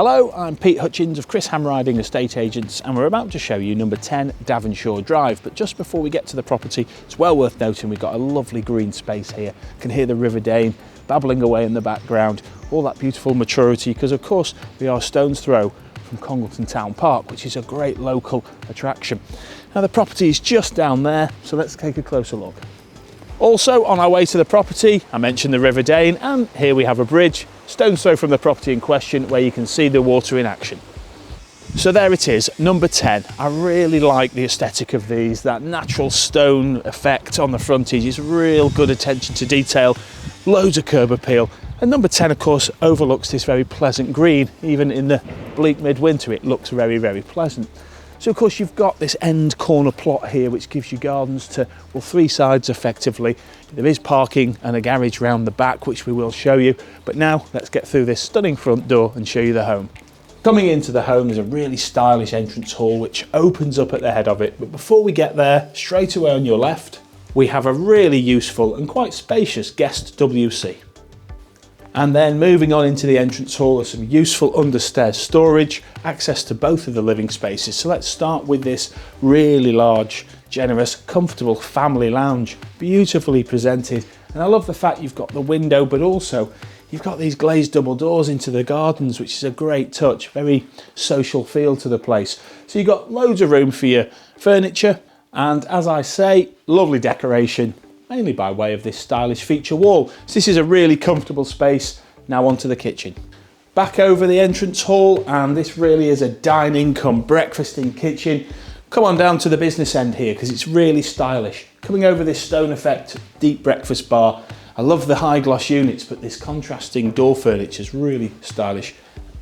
Hello, I'm Pete Hutchins of Chris Ham Riding Estate Agents, and we're about to show you number 10 Davenshaw Drive. But just before we get to the property, it's well worth noting we've got a lovely green space here. You can hear the River Dane babbling away in the background, all that beautiful maturity, because of course we are a stone's throw from Congleton Town Park, which is a great local attraction. Now the property is just down there, so let's take a closer look. Also on our way to the property, I mentioned the River Dane, and here we have a bridge, stone's throw from the property in question, where you can see the water in action. So there it is, number 10. I really like the aesthetic of these, that natural stone effect on the frontage is real good attention to detail, loads of curb appeal. And number 10 of course overlooks this very pleasant green. Even in the bleak midwinter it looks very, very pleasant. So of course you've got this end corner plot here which gives you gardens to, well, three sides effectively. There is parking and a garage round the back which we will show you. But now let's get through this stunning front door and show you the home. Coming into the home, there's a really stylish entrance hall which opens up at the head of it. But before we get there, straight away on your left, we have a really useful and quite spacious guest WC. And then moving on into the entrance hall, there's some useful understairs storage, access to both of the living spaces. So let's start with this really large, generous, comfortable family lounge, beautifully presented. And I love the fact you've got the window, but also you've got these glazed double doors into the gardens, which is a great touch, very social feel to the place. So you've got loads of room for your furniture. And as I say, lovely decoration, mainly by way of this stylish feature wall. So this is a really comfortable space. Now onto the kitchen. Back over the entrance hall, and this really is a dining cum breakfasting kitchen. Come on down to the business end here because it's really stylish. Coming over this stone effect deep breakfast bar. I love the high gloss units, but this contrasting door furniture is really stylish.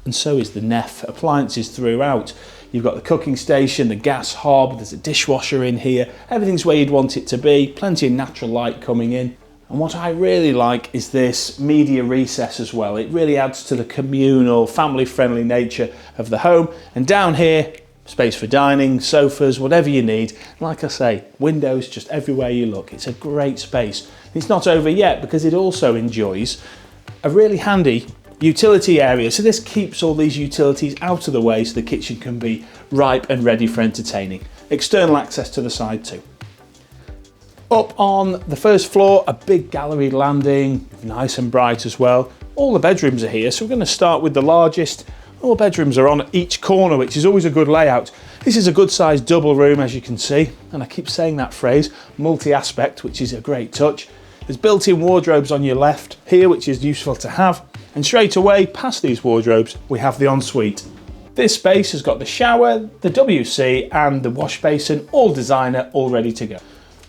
And so is the Neff appliances throughout. You've got the cooking station, the gas hob, there's a dishwasher in here. Everything's where you'd want it to be, plenty of natural light coming in. And what I really like is this media recess as well. It really adds to the communal, family-friendly nature of the home. And down here, space for dining, sofas, whatever you need. And like I say, windows just everywhere you look. It's a great space. It's not over yet because it also enjoys a really handy utility area. So this keeps all these utilities out of the way so the kitchen can be ripe and ready for entertaining. External access to the side too. Up on the first floor, a big gallery landing, nice and bright as well. All the bedrooms are here, so we're going to start with the largest. All the bedrooms are on each corner, which is always a good layout. This is a good sized double room, as you can see, and I keep saying that phrase, multi-aspect, which is a great touch. There's built-in wardrobes on your left here, which is useful to have. And straight away past these wardrobes, we have the ensuite. This space has got the shower, the WC and the wash basin, all designer, all ready to go.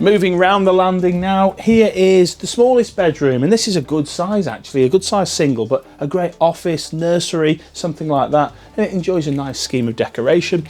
Moving round the landing now, here is the smallest bedroom, and this is a good size actually, a good size single, but a great office, nursery, something like that, and it enjoys a nice scheme of decoration,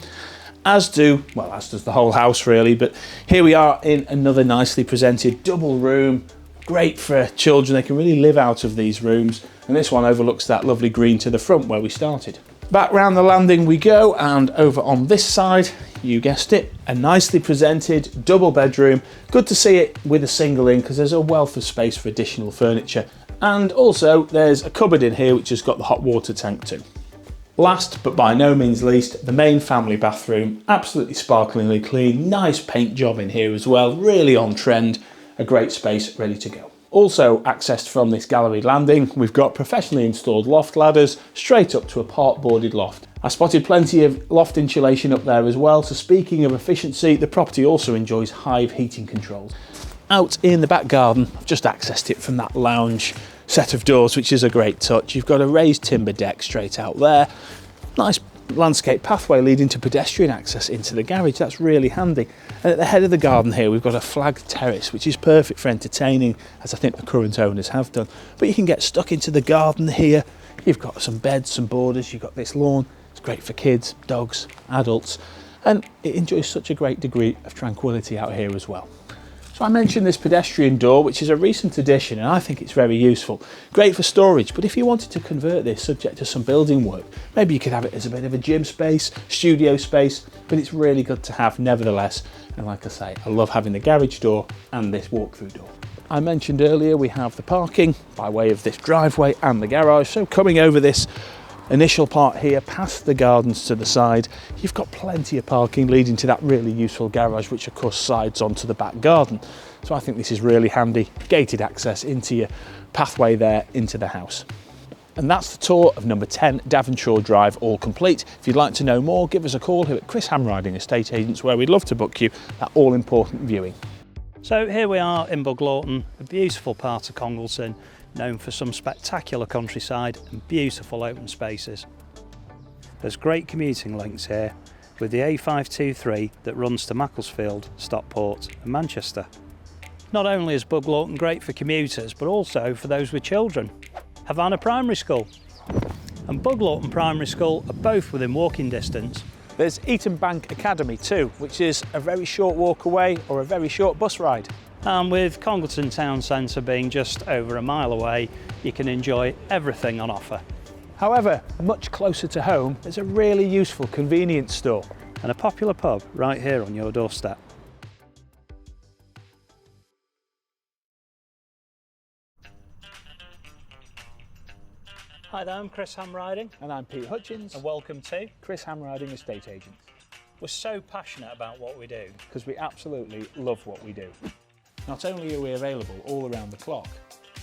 as does the whole house really. But here we are in another nicely presented double room, great for children, they can really live out of these rooms, and this one overlooks that lovely green to the front where we started. Back round the landing we go, and over on this side, you guessed it, a nicely presented double bedroom. Good to see it with a single in because there's a wealth of space for additional furniture. And also there's a cupboard in here which has got the hot water tank too. Last but by no means least, the main family bathroom, absolutely sparklingly clean, nice paint job in here as well, really on trend, a great space ready to go. Also accessed from this gallery landing, we've got professionally installed loft ladders straight up to a part boarded loft. I spotted plenty of loft insulation up there as well, so speaking of efficiency, the property also enjoys hive heating controls. Out in the back garden, I've just accessed it from that lounge set of doors, which is a great touch. You've got a raised timber deck straight out there, nice landscape pathway leading to pedestrian access into the garage. That's really handy. And at the head of the garden here we've got a flagged terrace, which is perfect for entertaining, as I think the current owners have done. But you can get stuck into the garden here. You've got some beds, some borders, you've got this lawn. It's great for kids, dogs, adults, and it enjoys such a great degree of tranquility out here as well. So I mentioned this pedestrian door, which is a recent addition, and I think it's very useful. Great for storage, but if you wanted to convert this subject to some building work, maybe you could have it as a bit of a gym space, studio space, but it's really good to have nevertheless. And like I say, I love having the garage door and this walk-through door. I mentioned earlier we have the parking by way of this driveway and the garage. So coming over this initial part here past the gardens to the side. You've got plenty of parking leading to that really useful garage, which of course slides onto the back garden. So I think this is really handy, gated access into your pathway there into the house. And that's the tour of number 10 Davenshaw Drive, all complete. If you'd like to know more, give us a call here at Chris Hamriding Estate Agents, where we'd love to book you that all-important viewing. So here we are in Congleton, a beautiful part of Congleton, known for some spectacular countryside and beautiful open spaces. There's great commuting links here, with the A523 that runs to Macclesfield, Stockport and Manchester. Not only is Congleton great for commuters, but also for those with children. Havana Primary School and Congleton Primary School are both within walking distance. There's Eton Bank Academy too, which is a very short walk away or a very short bus ride. And with Congleton Town Centre being just over a mile away, you can enjoy everything on offer. However, much closer to home, there's a really useful convenience store. And a popular pub right here on your doorstep. Hi there, I'm Chris Hamriding. And I'm Pete Hutchins. And welcome to Chris Hamriding Estate Agents. We're so passionate about what we do. Because we absolutely love what we do. Not only are we available all around the clock,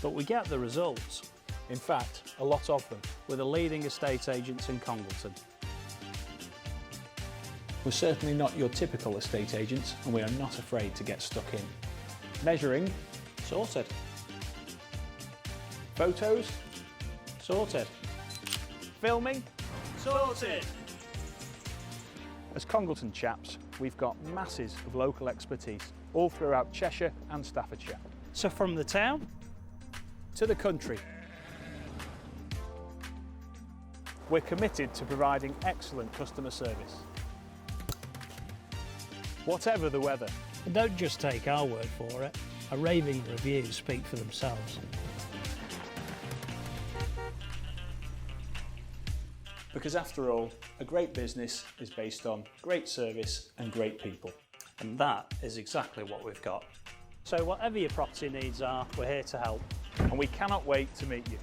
but we get the results. In fact, a lot of them. We're the leading estate agents in Congleton. We're certainly not your typical estate agents, and we are not afraid to get stuck in. Measuring, sorted. Photos, sorted. Filming, sorted. As Congleton chaps, we've got masses of local expertise all throughout Cheshire and Staffordshire. So from the town to the country, we're committed to providing excellent customer service. Whatever the weather. And don't just take our word for it. Our raving reviews speak for themselves. Because after all, a great business is based on great service and great people. And that is exactly what we've got. So whatever your property needs are, we're here to help. And we cannot wait to meet you.